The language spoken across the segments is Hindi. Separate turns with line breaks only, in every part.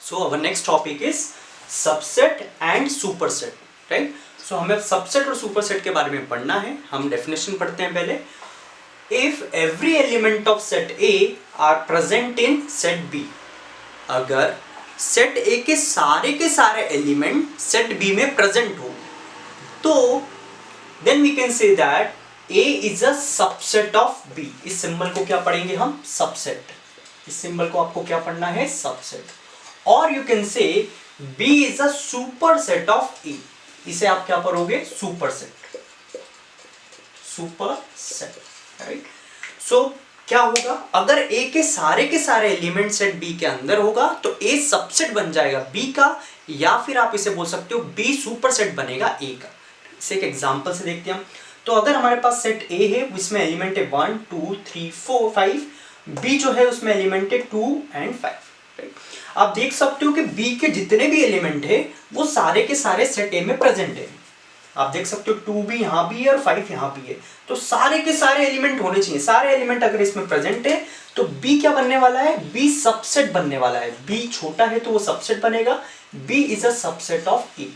So our next topic is subset and superset, right? So हमें सबसेट और सुपरसेट के बारे में पढ़ना है. हम डेफिनेशन पढ़ते हैं पहले. If every element of set A are present in set B, अगर सेट A के सारे एलिमेंट सेट B में प्रेजेंट हो तो then we can say that A is a subset of B. इस सिंबल को क्या पढ़ेंगे हम? सबसेट. इस सिंबल को आपको क्या पढ़ना है? सबसेट. और you can say B is a superset of A. इसे आप क्या पढ़ोगे? सुपरसेट. Superset, right? सो क्या होगा? अगर A के सारे एलिमेंट सेट B के अंदर होगा तो A सबसेट बन जाएगा B का, या फिर आप इसे बोल सकते हो B सुपरसेट बनेगा A का. इसे एक एग्जांपल से देखते हैं हम. तो अगर हमारे पास सेट A है, उसमें एलिमेंट है 1 2 3 4 5, B जो है उसमें एलिमेंट है 2 and 5, राइट? आप देख सकते हो कि B के जितने भी एलिमेंट है वो सारे के सारे सेट A में प्रेजेंट है. आप देख सकते हो 2 भी यहाँ भी है और 5 यहाँ भी है, तो सारे के सारे एलिमेंट होने चाहिए. सारे एलिमेंट अगर इसमें प्रेजेंट है तो B क्या बनने वाला है? B सबसेट बनने वाला है. B छोटा है तो वो सबसेट बनेगा. B is a subset of A,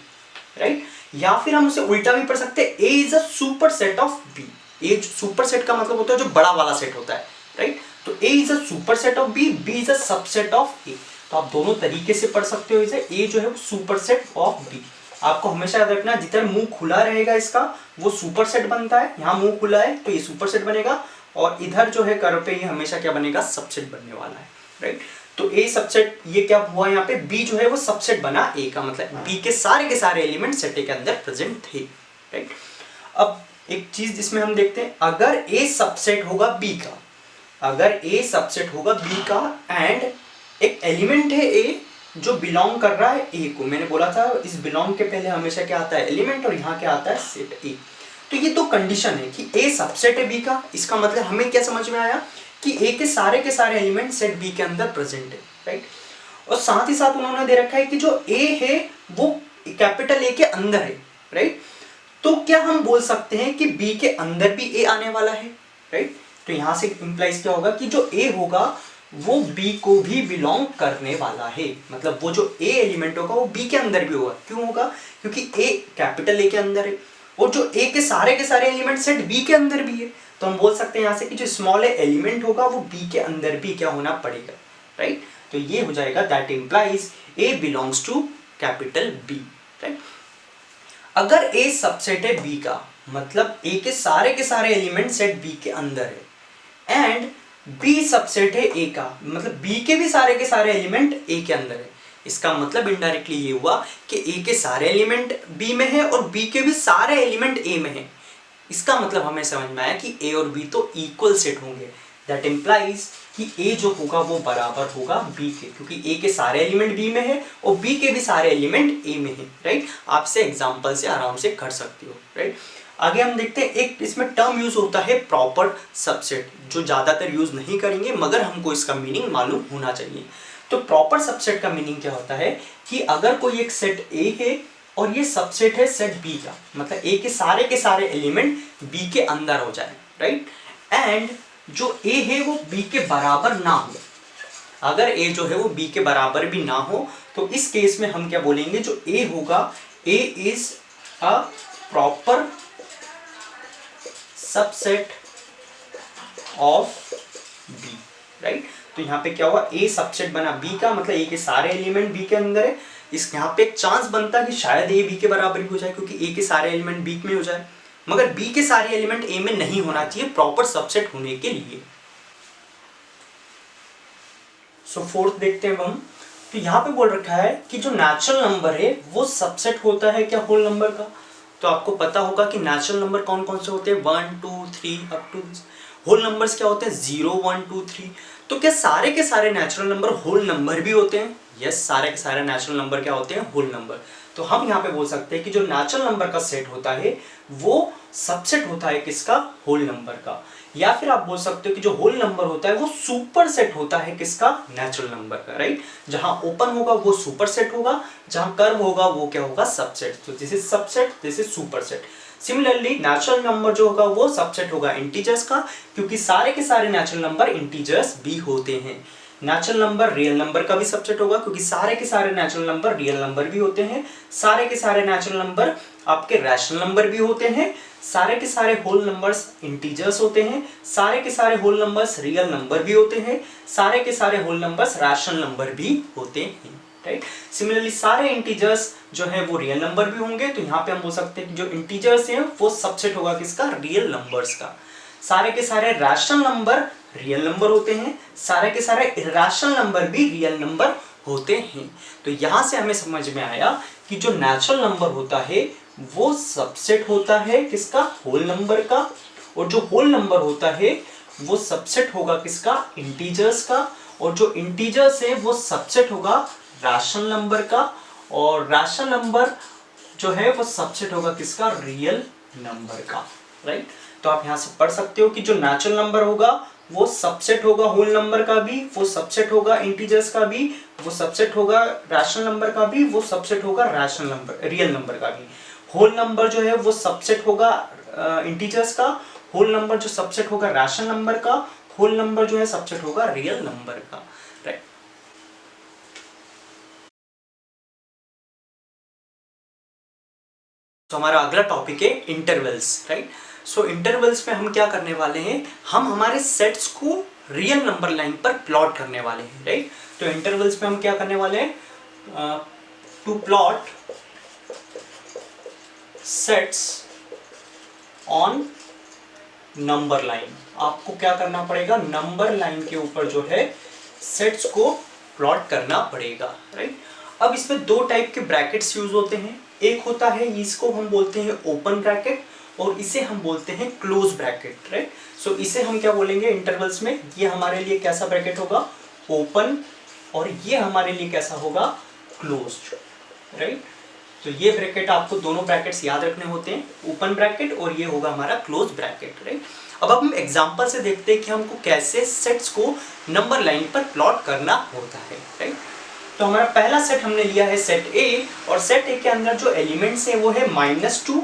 right? या फिर हम उसे उल्टा भी पढ़ सकते हैं, A is a superset of B. A superset का मतलब होता है जो बड़ा वाला सेट होता है, राइट? तो A is a superset of B, B is a subset of A. तो आप दोनों तरीके से पढ़ सकते हो इसे. A जो है वो सुपरसेट ऑफ B. आपको हमेशा याद रखना, जिधर मुंह खुला रहेगा इसका वो सुपरसेट बनता है. यहाँ मुंह खुला है तो ये सुपरसेट बनेगा, और इधर जो है कर्व पे ये हमेशा क्या बनेगा? सबसेट बनने वाला है, राइट? तो A सबसेट, ये क्या हुआ यहाँ पे? B जो है वो सबसेट बना A का, मतलब B के सारे एलिमेंट सेट A के अंदर प्रेजेंट थे, राइट? अब एक चीज जिसमें हम देखते हैं, अगर A सबसेट होगा B का, अगर A सबसेट होगा B का एंड एक एलिमेंट है A जो बिलोंग कर रहा है A को, मैंने बोला था इस बिलोंग के पहले हमेशा क्या आता है? एलिमेंट, और यहाँ क्या आता है? Set A. तो ये दो कंडीशन है कि A सबसेट है B का. इसका मतलब हमें क्या समझ में आया कि A के सारे एलिमेंट सेट B के अंदर प्रेजेंट है, राइट? और साथ ही साथ उन्होंने दे रखा है कि जो A है वो कैपिटल A के अंदर है, राइट? तो क्या हम बोल सकते हैं कि B के अंदर भी A आने वाला है, राइट? तो यहां से इंप्लाइज क्या होगा कि जो A होगा वो B को भी बिलोंग करने वाला है. मतलब वो जो A एलिमेंट होगा वो B के अंदर भी होगा. क्यों होगा? क्योंकि A कैपिटल A के अंदर है, और जो A के सारे एलिमेंट सेट B के अंदर भी है. तो हम बोल सकते हैं यहाँ से कि जो स्मॉल एलिमेंट होगा वो B के अंदर भी क्या होना पड़ेगा, राइट? तो ये हो जाएगा that implies A belongs to capital B, right? अगर A सबसेट है B का, मतलब A के सारे एलिमेंट सेट B के अंदर है, एंड B सबसेट है A का, मतलब B के भी सारे एलिमेंट A के अंदर है. इसका मतलब इनडायरेक्टली ये हुआ कि A के सारे एलिमेंट B में है और B के भी सारे एलिमेंट A में है. इसका मतलब हमें समझ में आया कि A और B तो इक्वल सेट होंगे. दैट इंप्लाइज कि A जो होगा वो बराबर होगा B के, क्योंकि A के सारे एलिमेंट B में है और B के भी सारे एलिमेंट A में है, राइट? आप इसे एग्जांपल से आराम से कर सकते हो, राइट? आगे हम देखते हैं, एक इसमें टर्म यूज होता है प्रॉपर सबसेट, जो ज्यादातर यूज नहीं करेंगे मगर हमको इसका मीनिंग मालूम होना चाहिए. तो प्रॉपर सबसेट का मीनिंग क्या होता है कि अगर कोई एक सेट A है और ये सबसेट है सेट B का, मतलब A के सारे एलिमेंट B के अंदर हो जाए, राइट? एंड जो A है वो B के बराबर ना हो. अगर A जो है वो B के बराबर भी ना हो तो इस केस में हम क्या बोलेंगे? जो A होगा, A is a proper subset of B, right? तो यहाँ पे क्या हुआ? A सबसेट बना B का, मतलब A के सारे एलिमेंट B के अंदर है. इस यहाँ पे एक चांस बनता है कि शायद A B के बराबर ही हो जाए, क्योंकि A के सारे एलिमेंट B में हो जाए, मगर B के सारे एलिमेंट A में नहीं होना चाहिए प्रॉपर सबसेट होने के लिए. सो फोर्थ देखते हैं हम. तो यहाँ पे बोल रखा है कि जो नेचुरल नंबर है वो सबसेट होता है क्या? होल नंबर का. तो आपको पता होगा कि नेचुरल नंबर कौन कौन से होते हैं? 1 2 3 अप टू. होल नंबर्स क्या होते हैं? 0 1 2 3. तो क्या सारे के सारे नेचुरल नंबर होल नंबर भी होते हैं? यस, सारे के सारे नेचुरल नंबर क्या होते हैं? Whole number. तो हम यहाँ पे बोल सकते हैं कि जो नेचुरल नंबर का सेट होता है वो सबसेट होता है किसका? होल नंबर का. या फिर आप बोल सकते हो कि जो होल नंबर होता है वो सुपर सेट होता है किसका? नेचुरल नंबर का, राइट? जहां ओपन होगा वो सुपर सेट होगा, जहां कर्व होगा वो क्या होगा? सबसेट. तो this is subset, this is super set. Similarly natural number जो होगा वो सबसेट होगा इंटीजर्स का, क्योंकि सारे के सारे नेचुरल नंबर इंटीजर्स भी होते हैं. नेचुरल नंबर रियल नंबर का भी सबसेट होगा, क्योंकि सारे के सारे नेचुरल नंबर रियल नंबर भी होते हैं, सारे के सारे नेचुरल नंबर आपके रैशनल नंबर भी होते हैं, सारे के सारे होल नंबर्स इंटीजर्स होते हैं, सारे के सारे होल नंबर्स रियल नंबर भी होते हैं, सारे के सारे होल नंबर्स रैशनल नंबर भी होते हैं, राइट। सिमिलरली सारे इंटीजर्स जो है वो रियल नंबर भी होंगे, तो यहाँ पे हम बोल सकते हैं कि जो इंटीजर्स हैं वो सबसेट होगा किसका, रियल नंबर्स का। सारे के सारे रैशनल नंबर रियल नंबर होते हैं, सारे के सारे इर्रेशनल नंबर भी रियल नंबर होते हैं। तो यहां से हमें समझ में आया कि जो नेचुरल नंबर होता है वो सबसेट होता है किसका, होल नंबर का, और जो होल नंबर होता है वो सबसेट होगा किसका, इंटीजर्स का, और जो इंटीजर्स है वो सबसेट होगा रैशनल नंबर का, और रैशनल नंबर जो है वो सबसेट होगा किसका, रियल नंबर का, राइट। तो आप यहां से पढ़ सकते हो कि जो नेचुरल नंबर होगा वो सबसेट होगा होल नंबर का भी, वो सबसेट होगा इंटीजर्स का भी, वो सबसेट होगा रैशनल नंबर का भी, वो सबसेट होगा रैशनल नंबर रियल नंबर का भी। होल नंबर जो है वो सबसेट होगा इंटीजर्स का, होल नंबर जो सबसेट होगा रैशनल नंबर का, होल नंबर जो है सबसेट होगा रियल नंबर का, राइट। तो हमारा अगला टॉपिक है इंटरवल्स, राइट। सो इंटरवल्स में हम क्या करने वाले हैं, हम हमारे सेट्स को रियल नंबर लाइन पर प्लॉट करने वाले हैं, राइट। तो इंटरवल्स में हम क्या करने वाले हैं, to plot sets on number line. आपको क्या करना पड़ेगा, नंबर लाइन के ऊपर जो है सेट्स को प्लॉट करना पड़ेगा, राइट। अब इसमें दो टाइप के ब्रैकेट्स यूज होते हैं, एक होता है इसको हम बोलते हैं ओपन ब्रैकेट, और इसे हम बोलते हैं क्लोज ब्रैकेट, राइट। सो इसे हम क्या बोलेंगे इंटरवल्स में, ये हमारे लिए कैसा ब्रैकेट होगा, ओपन, और ये हमारे लिए कैसा होगा, क्लोज्ड, राइट। तो ये ब्रैकेट आपको दोनों ब्रैकेट्स याद रखने होते हैं, ओपन ब्रैकेट और ये होगा हमारा क्लोज ब्रैकेट, राइट। अब हम एग्जांपल से देखते हैं कि हमको कैसे सेट्स को नंबर लाइन पर प्लॉट करना होता है, राइट। तो हमारा पहला सेट हमने लिया है सेट ए, और सेट ए के अंदर जो एलिमेंट्स है वो है -2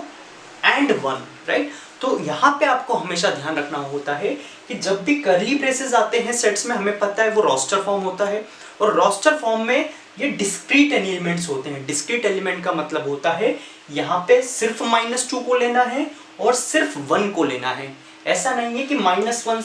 एंड 1, राइट। तो यहाँ पे आपको हमेशा ध्यान रखना होता है कि जब भी कर्ली ब्रेसेस आते हैं सेट्स में, हमें पता है वो रोस्टर फॉर्म होता है, और रोस्टर फॉर्म में ये डिस्क्रीट एलिमेंट्स होते हैं। डिस्क्रीट एलिमेंट का मतलब होता है यहाँ पे सिर्फ -2 को लेना है और सिर्फ 1 को लेना है। ऐसा नहीं है कि -2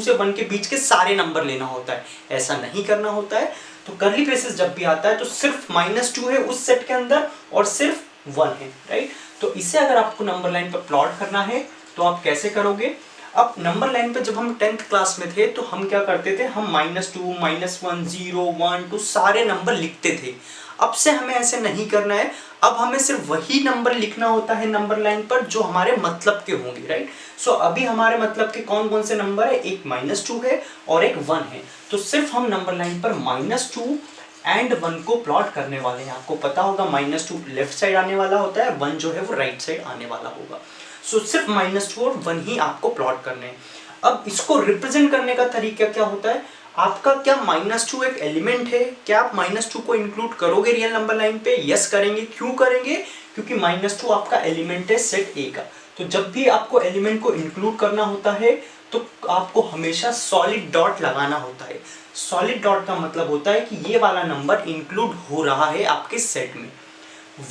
से 1 के बीच के सारे नंबर लेना होता है, ऐसा नहीं करना होता है। तो कर्ली ब्रेसेस जब भी आता है तो सिर्फ -2 है उस सेट के अंदर और सिर्फ 1 है, राइट। तो इसे अगर आपको नंबर लाइन पर प्लॉट करना है तो आप कैसे करोगे, अब नंबर लाइन पे जब हम 10th क्लास में थे तो हम क्या करते थे, हम -2, -1, 0, 1, 2 सारे नंबर लिखते थे। अब से हमें ऐसे नहीं करना है, अब हमें सिर्फ वही नंबर लिखना होता है नंबर लाइन पर जो हमारे मतलब के होंगे, राइट। सो अभी हमारे मतलब के कौन कौन से नंबर है, एक -2 है और एक 1 है, तो सिर्फ हम नंबर लाइन पर -2 एंड 1 को प्लॉट करने वाले हैं। आपको पता होगा -2 लेफ्ट साइड आने वाला होता है, 1 जो है वो राइट साइड आने वाला होगा। सो सिर्फ -2 और 1 ही आपको प्लॉट करने हैं। अब इसको रिप्रेजेंट करने का तरीका क्या होता है, आपका क्या -2 एक एलिमेंट है, क्या आप -2 को इंक्लूड करोगे रियल नंबर लाइन पे, यस करेंगे। क्यों करेंगे, क्योंकि -2 आपका एलिमेंट है सेट ए का। तो जब भी आपको एलिमेंट को इंक्लूड करना होता है तो आपको हमेशा सॉलिड डॉट लगाना होता है। सॉलिड डॉट का मतलब होता है कि ये वाला नंबर इंक्लूड हो रहा है आपके सेट में।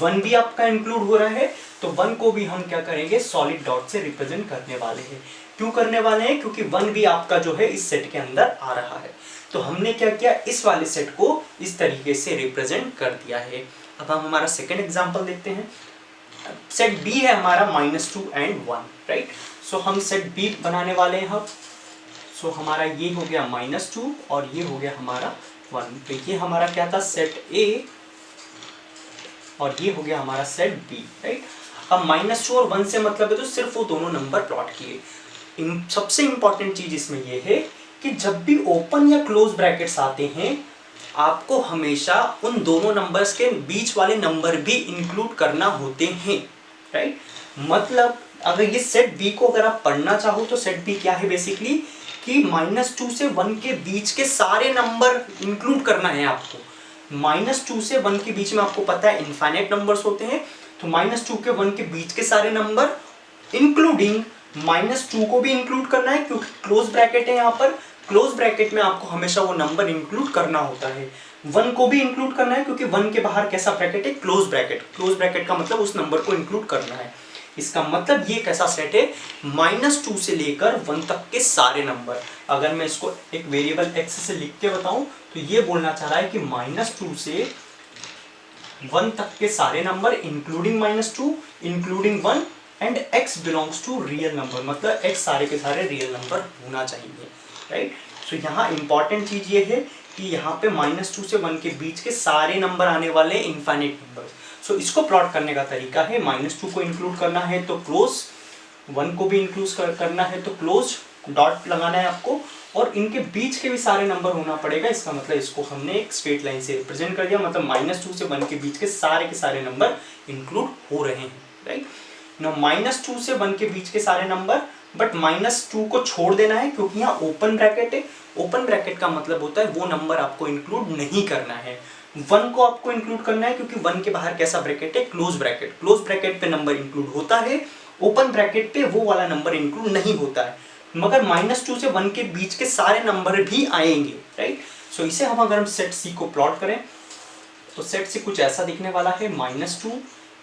1 भी आपका इंक्लूड हो रहा है, तो 1 को भी हम क्या करेंगे, सॉलिड डॉट से रिप्रेजेंट करने वाले हैं। क्यों करने वाले हैं, क्योंकि 1 भी आपका जो है इस सेट के अंदर आ रहा है। तो हमने क्या किया, इस वाले सेट को इस तरीके से रिप्रेजेंट कर दिया है। अब हम हमारा सेकेंड एग्जाम्पल देखते हैं। सेट बी है हमारा -2 एंड 1, राइट। सो हम सेट बी बनाने वाले हैं अब। सो हमारा ये हो गया -2 और ये हो गया हमारा 1। तो ये हमारा क्या था, सेट ए, और ये हो गया हमारा सेट बी, राइट। अब -2 और 1 से मतलब है तो सिर्फ वो दोनों नंबर प्लॉट किए। सबसे इंपॉर्टेंट चीज इसमें ये है कि जब भी ओपन या क्लोज ब्रैकेट्स आते हैं आपको हमेशा उन दोनों नंबर्स के बीच वाले नंबर भी इंक्लूड करना होते हैं, राइट। मतलब अगर ये सेट बी को अगर आप पढ़ना चाहो तो सेट बी क्या है बेसिकली, कि -2 से 1 के बीच के सारे नंबर इंक्लूड करना है आपको। -2 से 1 के बीच में आपको पता है इनफाइनाइट नंबर्स होते हैं, तो -2 के 1 के बीच के सारे नंबर इंक्लूडिंग -2 को भी इंक्लूड करना है, क्योंकि क्लोज ब्रैकेट है यहाँ पर। क्लोज ब्रैकेट में आपको हमेशा वो नंबर इंक्लूड करना होता है। 1 को भी इंक्लूड करना है क्योंकि 1 के बाहर कैसा ब्रैकेट है, क्लोज ब्रैकेट। क्लोज ब्रैकेट का मतलब उस नंबर को इंक्लूड करना है। इसका मतलब ये कैसा सेट है, -2 से लेकर 1 तक के सारे नंबर। अगर मैं इसको एक वेरिएबल x से लिख के बताऊं तो ये बोलना चाह रहा है कि -2 से 1 तक के सारे number including -2 including 1 and x belongs to real number, मतलब x सारे के सारे रियल नंबर होना चाहिए, राइट। सो यहाँ इंपॉर्टेंट चीज ये है कि यहाँ पे -2 से 1 के बीच के सारे नंबर आने वाले हैं इनफाइनाइट नंबर। सो इसको प्लॉट करने का तरीका है, -2 को इंक्लूड करना है तो क्लोज, 1 को भी इंक्लूड करना है तो क्लोज, डॉट लगाना है आपको, और इनके बीच के भी सारे नंबर होना पड़ेगा। इसका मतलब इसको हमने एक स्ट्रेट लाइन से रिप्रेजेंट कर दिया, मतलब -2 से 1 के बीच के सारे नंबर इंक्लूड हो रहे हैं, राइट। ना -2 से 1 के बीच के सारे नंबर, बट -2 को छोड़ देना है क्योंकि यहाँ ओपन ब्रैकेट है। ओपन ब्रैकेट का मतलब होता है वो नंबर आपको इंक्लूड नहीं करना है। 1 को आपको इंक्लूड करना है क्योंकि 1 के बाहर कैसा ब्रैकेट है, क्लोज ब्रैकेट। क्लोज ब्रैकेट पे नंबर इंक्लूड होता है, ओपन ब्रैकेट पे वो वाला नंबर इंक्लूड नहीं होता है, मगर -2 से 1 के बीच के सारे नंबर भी आएंगे, राइट। सो इसे हम अगर हम सेट सी को प्लॉट करें तो सेट सी कुछ ऐसा दिखने वाला है, -2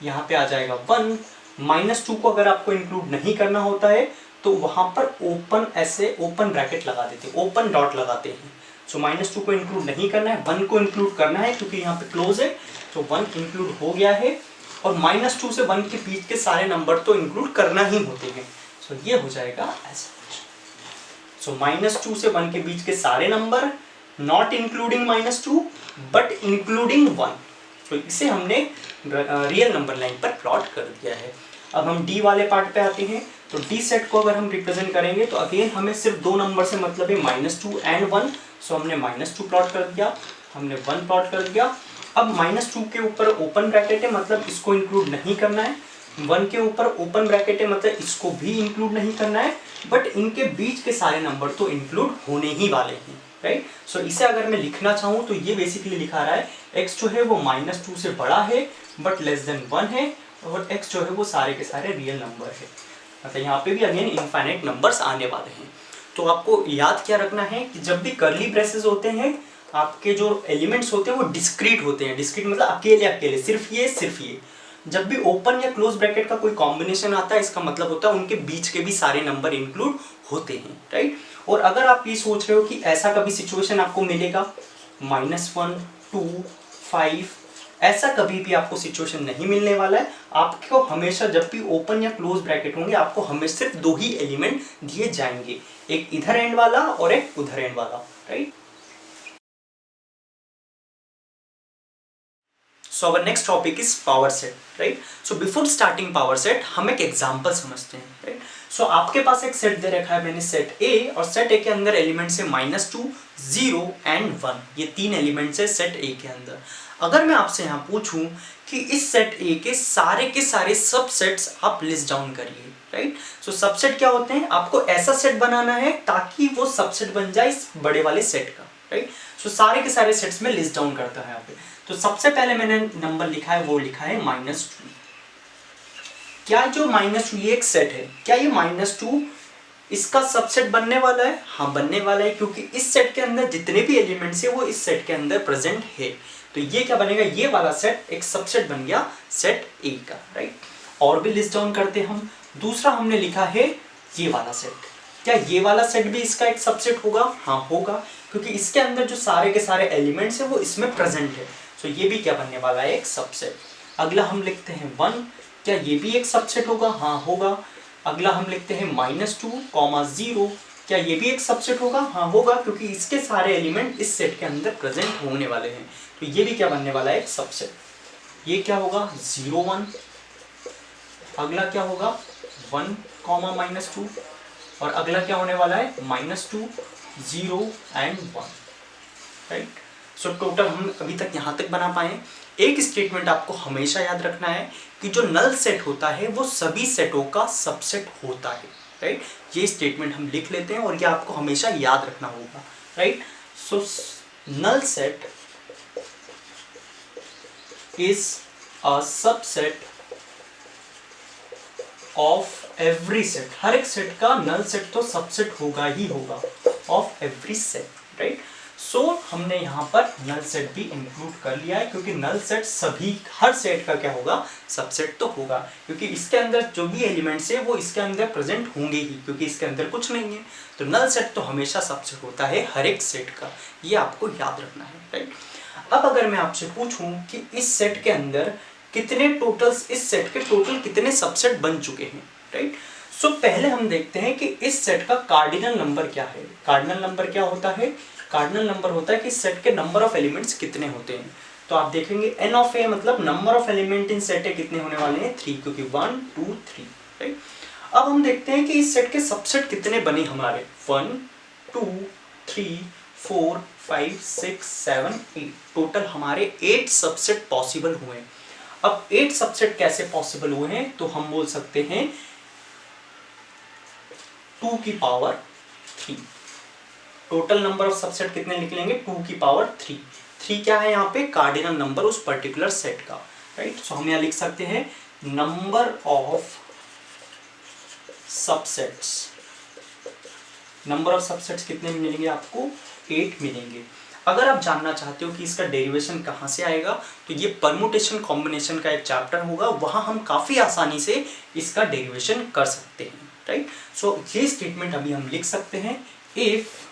यहाँ पे आ जाएगा 1, -2 को अगर आपको इंक्लूड नहीं करना होता है तो वहां पर ओपन ऐसे ओपन ब्रैकेट लगा देते हैं, ओपन डॉट लगाते हैं। सो -2 को इंक्लूड नहीं करना है, 1 को इंक्लूड करना है क्योंकि यहाँ पे क्लोज है, तो 1 इंक्लूड हो गया है, और -2 से 1 के बीच के सारे नंबर तो इंक्लूड करना ही होते हैं। सो ये हो जाएगा ऐसा। सो -2 से 1 के बीच के सारे number, not including -2 but including 1। तो इसे हमने रियल नंबर लाइन पर प्लॉट कर दिया है। अब हम डी वाले पार्ट पे आते हैं। तो डी सेट को अगर हम रिप्रेजेंट करेंगे तो अगेन हमें सिर्फ 2 नंबर से मतलब है, -2 एंड 1। सो हमने -2 प्लॉट कर दिया, हमने 1 प्लॉट कर दिया। अब -2 के ऊपर ओपन ब्रैकेट है, मतलब इसको इंक्लूड नहीं करना है। 1 के ऊपर ओपन ब्रैकेट है, मतलब इसको भी इंक्लूड नहीं करना है, बट इनके बीच के सारे नंबर तो इंक्लूड होने ही वाले हैं, राइट। सो इसे अगर मैं लिखना चाहूँ तो ये बेसिकली लिखा रहा है x जो है वो -2 से बड़ा है बट लेस देन 1 है, और x जो है वो सारे के सारे रियल नंबर है, मतलब यहाँ पे भी अगेन इनफाइनाइट नंबर्स आने वाले हैं। तो आपको याद क्या रखना है कि जब भी कर्ली ब्रेसेस होते हैं, आपके जो एलिमेंट्स होते हैं वो डिस्क्रीट होते हैं। डिस्क्रीट मतलब अकेले अकेले, सिर्फ ये। जब भी ओपन या क्लोज ब्रैकेट का कोई कॉम्बिनेशन आता है, इसका मतलब होता है उनके बीच के भी सारे नंबर इंक्लूड होते हैं, राइट। और अगर आप ये सोच रहे हो कि ऐसा कभी सिचुएशन आपको मिलेगा, -1, 2, 5, ऐसा कभी भी आपको सिचुएशन नहीं मिलने वाला है। आपको हमेशा जब भी ओपन या क्लोज ब्रैकेट होंगे, आपको हमेशा सिर्फ 2 ही एलिमेंट दिए जाएंगे, एक इधर एंड वाला और एक उधर एंड वाला, right. So our next topic is power set, right? So before starting power set, हम एक एग्जांपल समझते हैं, right? So आपके पास एक सेट दे रखा है मैंने, सेट A, और सेट A के अंदर एलिमेंट्स है -2, 0 एंड 1। ये 3 एलिमेंट्स है सेट A के अंदर। अगर मैं आपसे यहाँ पूछूं कि इस सेट A के सारे सबसेट्स आप लिस्ट डाउन करिए, राइट। सो सबसेट क्या होते हैं, आपको ऐसा सेट बनाना है ताकि वो सबसेट बन जाए इस बड़े वाले सेट का, राइट। सो सारे के सारे सेट्स में लिस्ट डाउन करता है यहाँ पे। तो सबसे पहले मैंने नंबर लिखा है, वो लिखा है -2। क्या जो -2 ये एक सेट है, क्या ये -2 इसका सबसेट बनने वाला है? हाँ बनने वाला है, क्योंकि इस सेट के अंदर जितने भी एलिमेंट्स है वो इस सेट के अंदर प्रेजेंट है। तो ये क्या बनेगा, ये वाला सेट एक सबसेट बन गया सेट ए का, राइट। और भी लिस्ट डाउन करते हम। दूसरा हमने लिखा है ये वाला सेट, क्या ये वाला सेट भी इसका एक सबसेट होगा? हाँ होगा, क्योंकि इसके अंदर जो सारे के सारे एलिमेंट्स है वो इसमें प्रेजेंट है। सो ये भी क्या बनने वाला है, एक सबसेट। अगला हम लिखते हैं 1, क्या ये भी एक सबसेट होगा? हाँ होगा। अगला हम लिखते हैं -2, 0, क्या ये भी एक सबसेट होगा? हाँ होगा, क्योंकि इसके सारे एलिमेंट इस सेट के अंदर प्रेजेंट होने वाले हैं। तो ये भी क्या बनने वाला है, एक सबसेट। ये क्या होगा, 0, 1। अगला क्या होगा 1, -2, और अगला क्या होने वाला है -2, 0 एंड 1, राइट। सो टोटल हम अभी तक यहाँ तक बना पाए। एक स्टेटमेंट आपको हमेशा याद रखना है कि जो नल सेट होता है वो सभी सेटों का सबसेट होता है, राइट। ये स्टेटमेंट हम लिख लेते हैं और ये आपको हमेशा याद रखना होगा, right. So null set is a subset of every set. हर एक सेट का नल सेट तो सबसेट होगा ही होगा। Of every set, right. So हमने यहाँ पर नल सेट भी इंक्लूड कर लिया है, क्योंकि नल सेट सभी हर सेट का क्या होगा, सबसेट तो होगा, क्योंकि इसके अंदर जो भी एलिमेंट्स है वो इसके अंदर प्रेजेंट होंगे ही, क्योंकि इसके अंदर कुछ नहीं है। तो नल सेट तो हमेशा सबसेट होता है हर एक सेट का, ये आपको याद रखना है, राइट। अब अगर मैं आपसे पूछूं कि इस सेट के अंदर कितने टोटल्स, इस सेट के टोटल कितने सबसेट बन चुके हैं, राइट। सो पहले हम देखते हैं कि इस सेट का कार्डिनल नंबर क्या है। कार्डिनल नंबर क्या होता है, कार्डिनल नंबर होता है कि सेट के नंबर ऑफ एलिमेंट्स कितने होते हैं। तो आप देखेंगे n ऑफ a मतलब number of element in set है कितने होने वाले हैं, 3, क्योंकि 1 2 3, राइट। अब हम देखते हैं कि इस सेट के सबसेट कितने बने हमारे, 1 2 3 4 5 6 7 8, टोटल हमारे 8 सबसेट पॉसिबल हुए। अब 8 सबसेट कैसे पॉसिबल हुए हैं, तो हम बोल सकते हैं 2 की power 3। Total number of subset कितने लिख लेंगे, 2 की पावर 3। 3 क्या है यहाँ पे, कार्डिनल नंबर उस पर्टिकुलर सेट का, राइट। सो हम यहाँ लिख सकते हैं number of subsets. Number of subsets कितने मिलेंगे आपको, 8 मिलेंगे। अगर आप जानना चाहते हो कि इसका डेरिवेशन कहाँ से आएगा, तो ये परमुटेशन कॉम्बिनेशन का एक चैप्टर होगा, वहाँ हम काफ़ी आसानी से इसका डेरिवेशन कर सकते हैं, राइट। सो ये स्टेटमेंट अभी हम लिख सकते हैं, if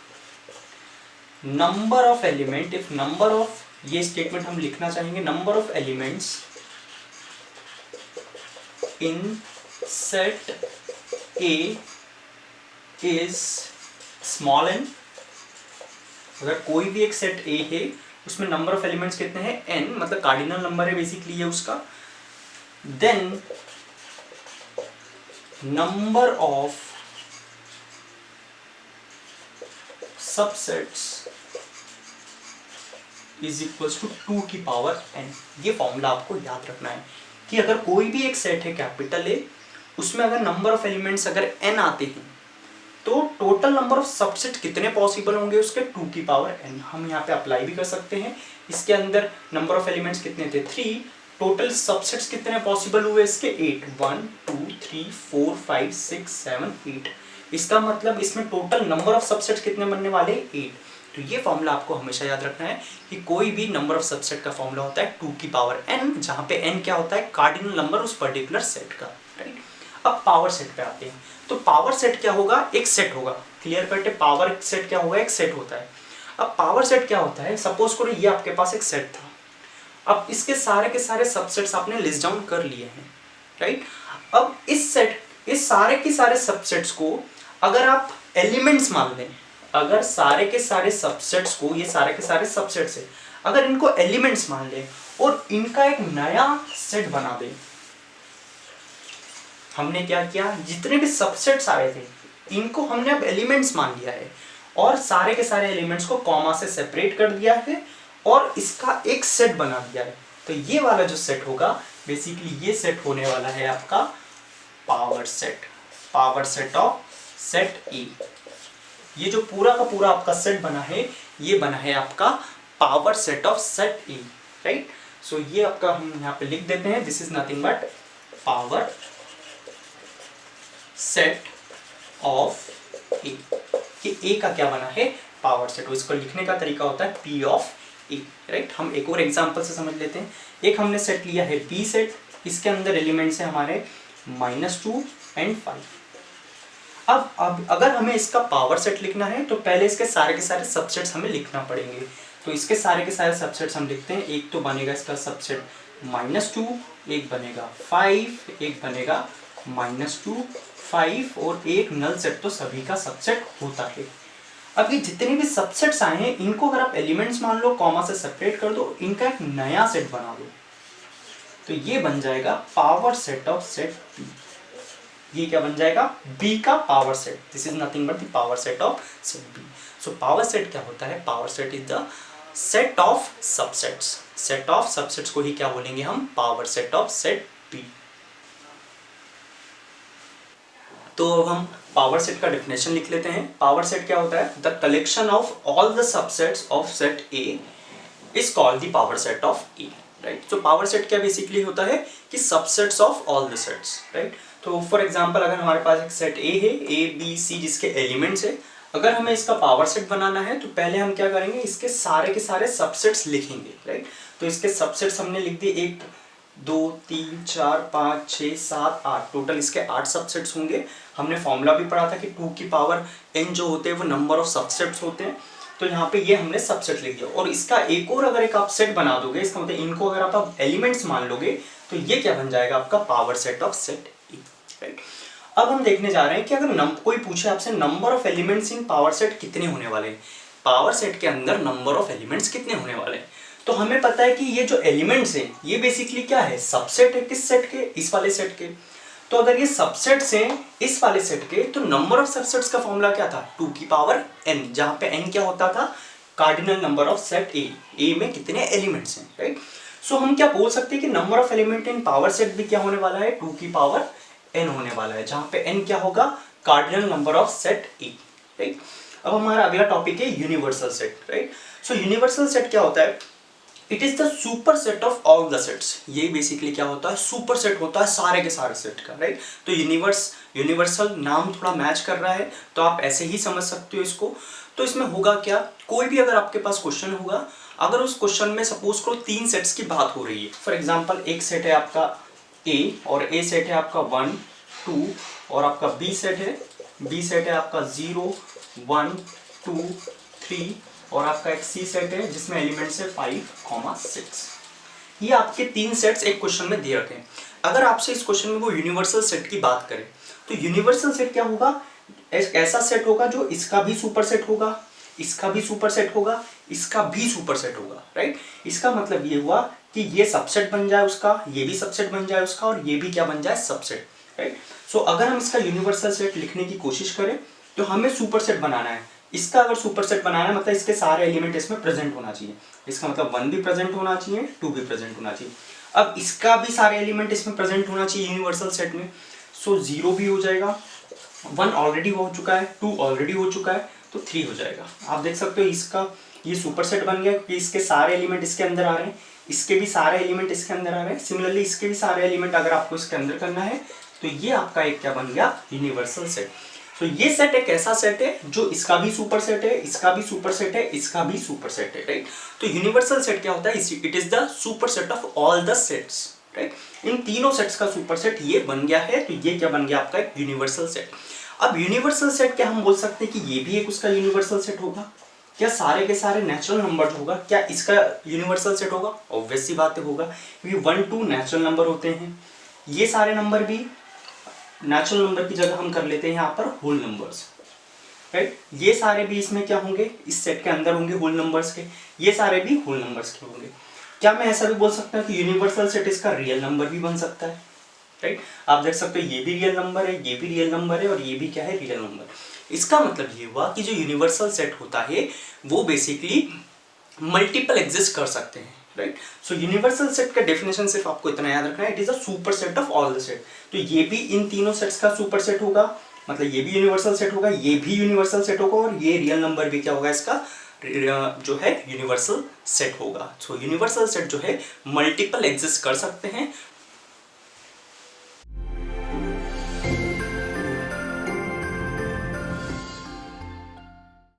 number of element, if number of, ये स्टेटमेंट हम लिखना चाहेंगे, number of elements in set A is small n, अगर कोई भी एक सेट ए है उसमें नंबर ऑफ एलिमेंट्स कितने हैं, n, मतलब कार्डिनल नंबर है बेसिकली ये उसका, then number of subsets is equals to 2 की पावर n। ये फॉर्मूला आपको याद रखना है कि अगर कोई भी एक सेट है कैपिटल ए, उसमें अगर नंबर ऑफ एलिमेंट्स अगर n आते हैं तो टोटल नंबर ऑफ सबसेट कितने पॉसिबल होंगे उसके, 2 की पावर n। हम यहाँ पे अप्लाई भी कर सकते हैं। इसके अंदर नंबर ऑफ एलिमेंट्स कितने थे, 3, टोटल सबसेट्स कितने पॉसिबल हुए इसके, 8, 1 2 3 4 5 6 7 8। इसका मतलब इसमें टोटल नंबर ऑफ सबसेट्स कितने बनने वाले, 8। तो ये फॉर्मूला आपको हमेशा याद रखना है कि कोई भी नंबर ऑफ सबसेट का फॉर्मूला होता है 2 की पावर n, जहाँ पे n क्या होता है, कार्डिनल नंबर उस पर्टिकुलर सेट का, राइट। अब पावर सेट पे आते हैं। तो पावर सेट क्या होगा, एक सेट होगा, क्लियर कट है। पावर सेट क्या होगा, एक सेट होता है। अब पावर सेट क्या होता है, सपोज करो ये आपके पास एक सेट था, अब इसके सारे के सारे सबसेट्स आपने लिस्ट डाउन कर लिए हैं, राइट। अब इस सेट, इस सारे के सारे सबसेट्स को अगर आप एलिमेंट्स मान लें, अगर सारे के सारे सबसेट्स को, ये सारे के सारे सबसेट्स है, अगर इनको एलिमेंट्स मान लें और इनका एक नया सेट बना दें, हमने क्या किया, जितने भी सबसेट्स आए थे इनको हमने अब एलिमेंट्स मान लिया है और सारे के सारे एलिमेंट्स को कॉमा से सेपरेट कर दिया है और इसका एक सेट बना दिया है। तो ये वाला जो सेट होगा बेसिकली ये सेट होने वाला है आपका power set, power set of set ए। ये जो पूरा का पूरा आपका सेट बना है ये बना है आपका power set of set A, right. So ये आपका हम यहाँ पे लिख देते हैं, this is nothing but power set of A. कि ए का क्या बना है, पावर सेट। इसको लिखने का तरीका होता है पी ऑफ ए, राइट। हम एक और एग्जांपल से समझ लेते हैं। एक हमने सेट लिया है बी सेट, इसके अंदर एलिमेंट्स है हमारे -2 and 5। अब अगर हमें इसका पावर सेट लिखना है तो पहले इसके सारे के सारे सबसेट्स हमें लिखना पड़ेंगे। तो इसके सारे के सारे सबसेट्स हम लिखते हैं। एक तो बनेगा इसका सबसेट -2, एक बनेगा 5, एक बनेगा -2 5 और एक नल सेट तो सभी का सबसेट होता है। अब ये जितने भी सबसेट्स आए हैं इनको अगर आप एलिमेंट्स मान लो, कॉमा से सेपरेट कर दो, इनका एक नया सेट बना दो, तो ये बन जाएगा power set of set B. ये क्या बन जाएगा, बी का power set. This is nothing but the power set of set B. So power set क्या होता है, power set is the set of subsets. Set of subsets को ही क्या बोलेंगे हम, power set of set B. तो अब हम पावर सेट का डेफिनेशन लिख लेते हैं। पावर सेट क्या होता है, the collection of all the subsets of set A is called the power set of A, right. तो पावर सेट क्या बेसिकली होता है कि subsets of all the sets, right. तो फॉर एग्जांपल अगर हमारे पास एक सेट ए है, ए बी सी, जिसके एलिमेंट्स है, अगर हमें इसका पावर सेट बनाना है तो पहले हम क्या करेंगे, इसके सारे के सारे सबसेट्स लिखेंगे, राइट। तो इसके सबसेट्स हमने लिख दिए 1 2 3 4 5 6 7 8, टोटल इसके 8 सबसेट्स होंगे। हमने फॉर्मूला भी पढ़ा था कि 2 की पावर n जो होते हैं वो नंबर ऑफ सबसेट्स होते हैं। तो यहाँ पे ये हमने सबसेट लिख दिया, और इसका एक और अगर एक आप सेट बना दोगे, इसका मतलब इनको अगर आप एलिमेंट्स मान लोगे तो ये क्या बन जाएगा, आपका power set of set E, right. अब हम देखने जा रहे हैं कि अगर कोई पूछे आपसे number of elements in power set कितने होने वाले हैं, पावर सेट के अंदर नंबर ऑफ एलिमेंट्स कितने होने वाले हैं, तो हमें पता है कि ये जो एलिमेंट्स हैं ये बेसिकली क्या है, सबसेट है। किस सेट के, इस वाले सेट के। तो अगर ये सबसेट्स हैं इस वाले सेट के, तो नंबर ऑफ सबसेट्स का फॉर्मूला क्या था, 2 की पावर n, जहां पे n क्या होता था, कार्डिनल नंबर ऑफ सेट ए में कितने एलिमेंट्स हैं, राइट। सो हम क्या बोल सकते हैं कि number of element in power set भी क्या होने वाला है, 2 की पावर n होने वाला है, जहां पे n क्या होगा, cardinal number of set A, right. अब हमारा अगला टॉपिक है universal set, right. So universal set क्या होता है, it is the superset of all the sets. ये बेसिकली क्या होता है, सुपर सेट होता है सारे के सारे सेट का, राइट। तो यूनिवर्सल नाम थोड़ा मैच कर रहा है, तो आप ऐसे ही समझ सकते हो इसको। तो इसमें होगा क्या, कोई भी अगर आपके पास क्वेश्चन होगा, अगर उस क्वेश्चन में सपोज करो 3 सेट्स की बात हो रही है, फॉर एग्जाम्पल एक सेट है आपका ए, और ए सेट है आपका 1 2, और आपका बी सेट है आपका 0 1 2 3, और आपका एक सी सेट है जिसमें एलिमेंट्स है 5 6। ये आपके 3 सेट्स एक क्वेश्चन में दिए रखे हैं। अगर आपसे इस क्वेश्चन में वो यूनिवर्सल सेट की बात करें, तो यूनिवर्सल सेट क्या होगा, ऐसा सेट होगा जो इसका भी सुपर सेट होगा, इसका भी सुपर सेट होगा, इसका भी सुपर सेट होगा, राइट। इसका मतलब ये हुआ कि ये सबसेट बन जाए उसका, ये भी सबसेट बन जाए उसका, और ये भी क्या बन जाए, सबसेट, राइट। सो अगर हम इसका यूनिवर्सल सेट लिखने की कोशिश करें तो हमें सुपर सेट बनाना है। इसका अगर सुपर सेट बनाना है मतलब इसके सारे एलिमेंट इसमें प्रेजेंट होना चाहिए। इसका मतलब 1 भी प्रेजेंट होना चाहिए, 2 भी प्रेजेंट होना चाहिए। अब इसका भी सारे एलिमेंट इसमें प्रेजेंट होना चाहिए यूनिवर्सल सेट में। सो 0 भी हो जाएगा, 1 ऑलरेडी हो चुका है, 2 ऑलरेडी हो चुका है, तो 3 हो जाएगा। आप देख सकते हो इसका ये सुपर सेट बन गया क्योंकि इसके सारे एलिमेंट इसके अंदर आ रहे हैं, इसके भी सारे एलिमेंट इसके अंदर आ रहे हैं। सिमिलरली इसके भी सारे एलिमेंट अगर आपको इसके अंदर करना है तो ये आपका एक क्या बन गया, यूनिवर्सल सेट। तो ये सेट एक ऐसा सेट है जो इसका भी सुपर सेट है, इसका भी सुपर सेट है, इसका भी सुपर सेट है, राइट। तो यूनिवर्सल सेट क्या होता है, it is the superset of all the sets, right. इन तीनों सेट्स का सुपर सेट ये बन गया है, तो ये क्या बन गया आपका एक यूनिवर्सल सेट। अब यूनिवर्सल सेट क्या हम बोल सकते हैं कि ये भी एक उसका यूनिवर्सल सेट होगा क्या, सारे के सारे नेचुरल नंबर जो होगा क्या इसका यूनिवर्सल सेट होगा, ऑब्वियस सी बात होगा क्योंकि 1 2 नेचुरल नंबर होते हैं। ये सारे नंबर भी नेचुरल नंबर की जगह हम कर लेते हैं यहाँ पर होल नंबर्स, राइट। ये सारे भी इसमें क्या होंगे, इस सेट के अंदर होंगे होल नंबर्स के, ये सारे भी होल नंबर्स के होंगे। क्या मैं ऐसा भी बोल सकता हूँ कि यूनिवर्सल सेट इसका रियल नंबर भी बन सकता है, राइट। आप देख सकते हो ये भी रियल नंबर है, ये भी रियल नंबर है, और ये भी क्या है, रियल नंबर। इसका मतलब ये हुआ कि जो यूनिवर्सल सेट होता है वो बेसिकली मल्टीपल एग्जिस्ट कर सकते हैं, राइट। सो यूनिवर्सल सेट का डेफिनेशन सिर्फ आपको इतना याद रखना है, it is a super set of all the set. तो ये भी इन तीनों सेट्स का सुपर सेट होगा, मतलब ये भी यूनिवर्सल सेट होगा, ये भी यूनिवर्सल सेट होगा, और ये रियल नंबर भी क्या होगा इसका जो है यूनिवर्सल सेट होगा। सो यूनिवर्सल सेट जो है मल्टीपल एग्जिस्ट कर सकते हैं,